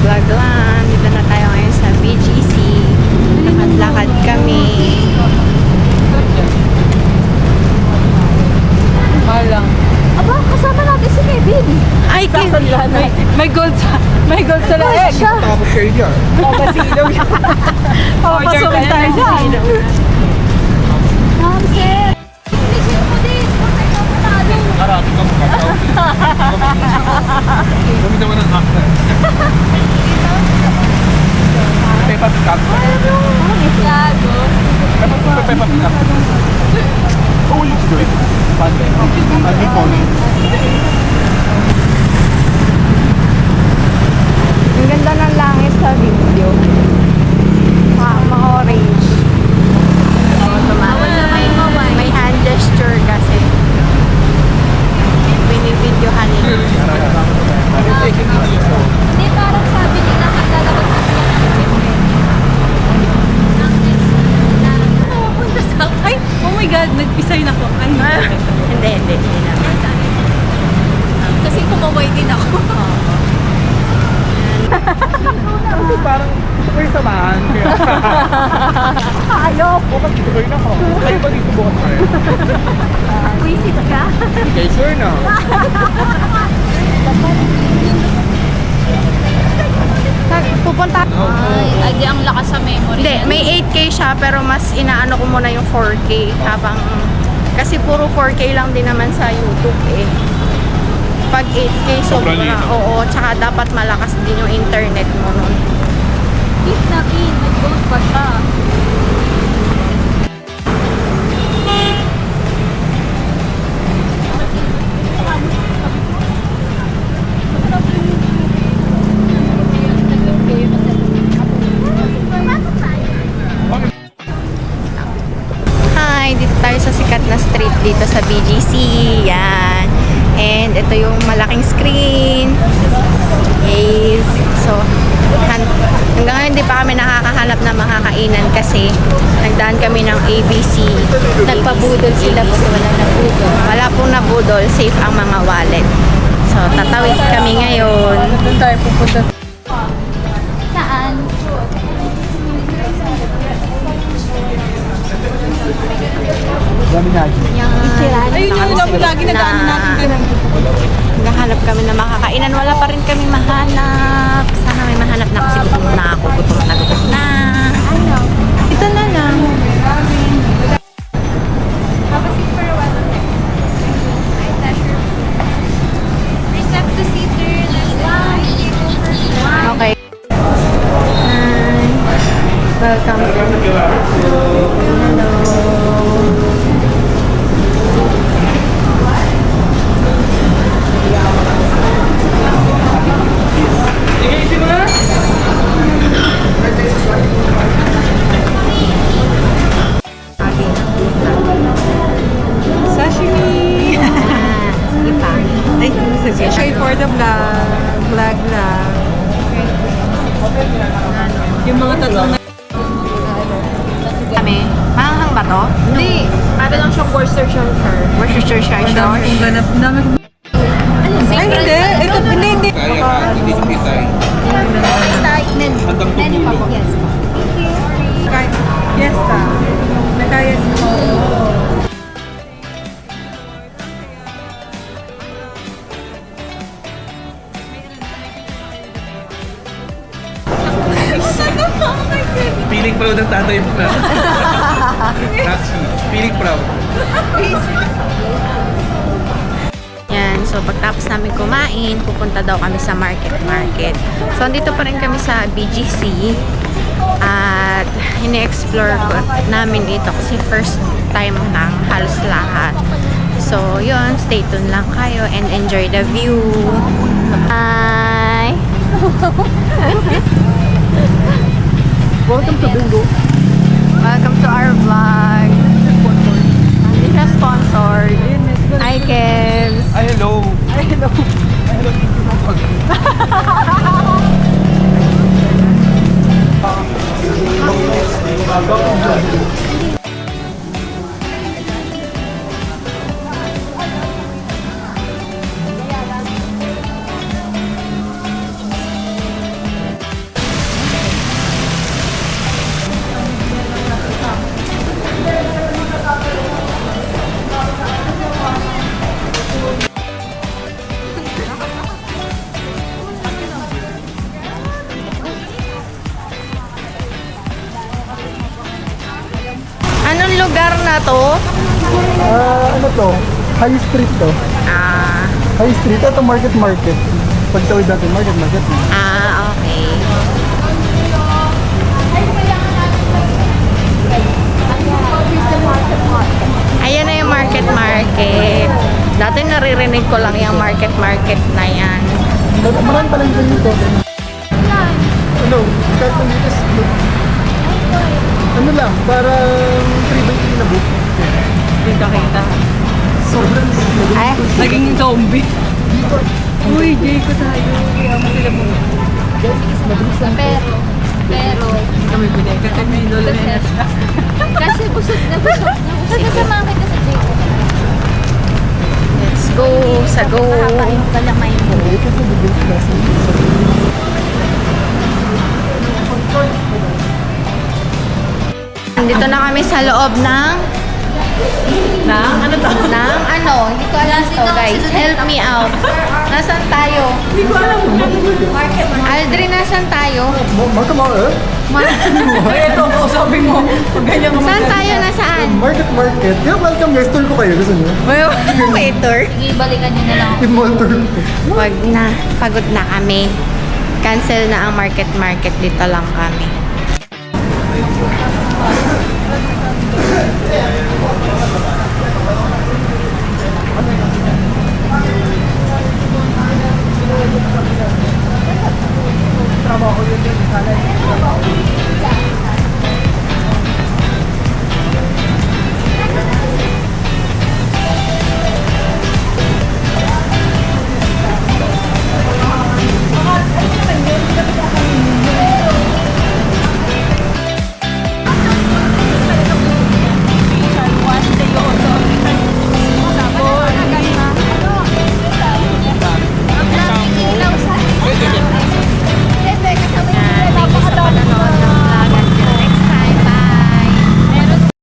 Vlog lang. Dito na tayo ngayon sa BGC. Lakad-lakad kami. Malang. Aba, kasama natin si Kevin. Ay, Kevin! May gold sa laeg. Tapos kayo dyan. Papasilaw siya. Papapasukin tayo dyan. Sir. Isip mo din. Kung tayo panalo. Karati ka mo. Gamitin mo ng actor. Peppa Pig up. Gago. Peppa Pig up. Oh, you do it. Pande. Pande ko. Ang ganda ng langit sa video. Ma-orange. May hand gesture kasi. Binibidyohan nila. Hindi, parang sabi nila maglalabas na sila ng Kevin. Punta sa... Ay, oh my God, nag-design ako. Ay, Hindi naman. Kasi kumaway din ako. Kasi parang gusto ko yung samahan. Ayok. Bukas gusto ko yun ako. Kayo ba dito bukas tayo? Wisit ka. Okay, sure na. Pupunta. Ay, adi ang lakas sa memory. Hindi, may 8K siya pero mas inaano ko muna yung 4K habang kasi puro 4K lang din naman sa YouTube eh. Pag 8K Sobrang sobra, linaw. oo, tsaka dapat malakas din yung internet mo nun. Keep na in. Nag-vote pa siya. Hi, dito tayo sa sikat na street dito sa BGC. Yan. And ito yung malaking screen. Yes. So, hanggang ngayon hindi pa kami nakakahanap na makakainan kasi nagdaan kami ng ABC. Nagpabudol sila kasi wala na budol. Wala pong nabudol. Safe ang mga wallet. So, tatawid kami ngayon. doon tayo pupunta. Saan? Dami na dyan. Yan. Ayun yung alam mo lagi nag-ano natin kayo. Naghahanap kami na makakainan. Wala pa rin kami mahanap. Sana may mahanap na kasi gutom na ako. Gutom na. Ano? Ito na lang. Recep to seater. Okay. Hi. Welcome. Hello. Sashimi! Sige pa. Ay, sige. Try for the vlog. Vlog lang. Yung mga tatlong na... Kami. Mahanghang ba to? Hindi. Para lang siyang Worcestershire. Worcestershire Ang dami kong sauce. ganap. Ang dami kong... Ay, hindi. Ito, hindi. Kaya ka, hindi kita eh. Handang tumulong. Yes. Yes, ta. Nakaya mo. Feeling proud ng tatay mo na. Actually, feeling proud. Yan. So, pagtapos namin kumain, pupunta daw kami sa market. So, andito pa rin kami sa BGC. At, ini-explore ko namin dito kasi first time ng halos lahat. So, yun. Stay tuned lang kayo and enjoy the view. Bye! Welcome to Bingo. Welcome to our vlog. Hindi siya sponsored. Hi, Kevs! Ay, hello. Ay, hello. Ay, hello. Thank you. na to? Ano to? High Street to. Ah, High Street. Ito market. Pagtawid natin, market. okay. Ayan na yung market. Dati naririnig ko lang yung market na yan. Marami pa lang dito. Ano? Kahit nandito ano lang, parang 3x3 na book. Hindi ka kita. Sobrang Ay, Naging zombie. Uy, Jay ko tayo. Kaya mo sila mo. Pero, Kami pinay. Kasi may lolo na siya. kasi busog na. Kasama kita sa Jacob. let's go sa go. Mahaba yung kalamay mo. Nandito na kami sa loob ng Ano to? hindi ko alam to guys. Help me out. Nasaan tayo? Hindi ko alam. Aldrin, nasaan tayo? Market. Ay, ito, kausapin mo. Pag ganyan ka Saan tayo? Nasaan? Market. Yeah, welcome guys. Tour ko kayo. Gusto niyo? Waiter. Sige, balikan nyo na lang ako. Yung mall tour ko. Wag na. Pagod na kami. Cancel na ang market. Dito lang kami.